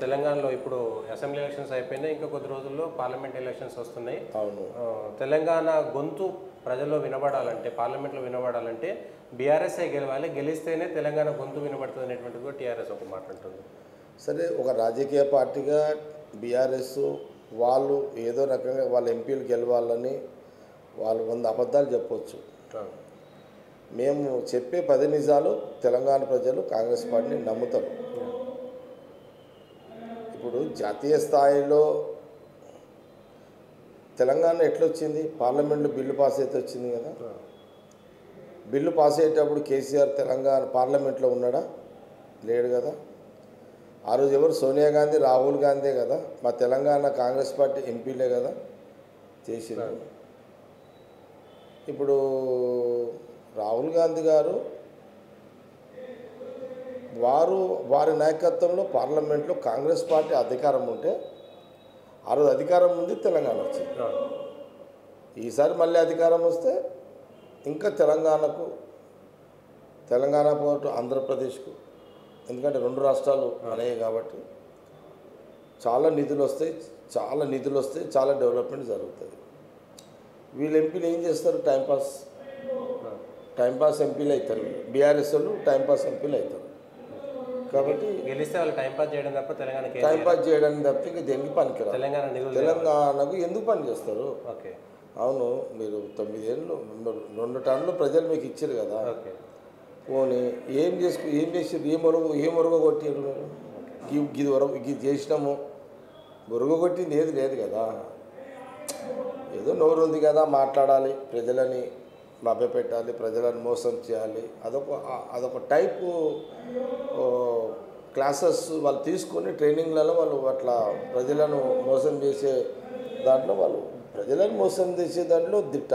తెలంగాణలో ఇప్పుడు assembly elections అయిపోయినాయి. ఇంకా కొద్ది రోజుల్లో పార్లమెంట్ ఎలక్షన్స్ వస్తున్నాయి. అవును. తెలంగాణ గొంతు ప్రజల్లో వినబడాలంటే, పార్లమెంట్లో వినబడాలంటే బీఆర్ఎస్ఏ గెలవాలి, గెలిస్తేనే తెలంగాణ గొంతు వినబడుతుంది అనేటువంటిది కూడా టీఆర్ఎస్ ఒక మాట అంటుంది. సరే, ఒక రాజకీయ పార్టీగా బీఆర్ఎస్ వాళ్ళు ఏదో రకంగా వాళ్ళ ఎంపీలు గెలవాలని వాళ్ళు 100 అబద్ధాలు చెప్పొచ్చు. మేము చెప్పే 10 నిజాలు తెలంగాణ ప్రజలు కాంగ్రెస్ పార్టీని నమ్ముతారు. ఇప్పుడు జాతీయ స్థాయిలో తెలంగాణ ఎట్లొచ్చింది? పార్లమెంట్లో బిల్లు పాస్ అయితే వచ్చింది కదా. బిల్లు పాస్ అయ్యేటప్పుడు కేసీఆర్ తెలంగాణ పార్లమెంట్లో ఉన్నాడా? లేడు కదా. ఆ రోజు ఎవరు? సోనియా గాంధీ, రాహుల్ గాంధీ కదా. మా తెలంగాణ కాంగ్రెస్ పార్టీ ఎంపీలే కదా చేసినారు. ఇప్పుడు రాహుల్ గాంధీ గారు వారి నాయకత్వంలో పార్లమెంట్లో కాంగ్రెస్ పార్టీ అధికారం ఉంటే ఆ రోజు అధికారం ఉంది, తెలంగాణ వచ్చింది. ఈసారి మళ్ళీ అధికారం వస్తే ఇంకా తెలంగాణ పాటు ఆంధ్రప్రదేశ్కు, ఎందుకంటే 2 రాష్ట్రాలు అనేవి కాబట్టి చాలా నిధులు వస్తాయి, చాలా డెవలప్మెంట్ జరుగుతుంది. వీళ్ళు ఎంపీలు ఏం చేస్తారు? టైంపాస్ ఎంపీలు అవుతారు. బీఆర్ఎస్ వాళ్ళు టైంపాస్ ఎంపీలు అవుతారు. కాబట్టి గెలిస్తే వాళ్ళు టైంపాస్ చేయడం తప్ప టైంపాస్ చేయడానికి తప్ప ఇంకా దేనికి పనికిరాదు. తెలంగాణకు ఎందుకు పని చేస్తారు? ఓకే, అవును. మీరు 9 ఏళ్ళు 2 టర్న్లు ప్రజలు మీకు ఇచ్చారు కదా. పోనీ ఏం చేసారు? ఏం ఒరగొట్టారు మీరు? ఇది చేసినాము, ఒరగొట్టింది ఏది లేదు కదా. ఏదో నోరు ఉంది కదా, మాట్లాడాలి, ప్రజలని మభ్యపెట్టాలి, ప్రజలను మోసం చేయాలి. అదొక టైపు క్లాసెస్ వాళ్ళు తీసుకొని ట్రైనింగ్లలో వాళ్ళు అట్లా ప్రజలను మోసం చేసే దాంట్లో దిట్ట.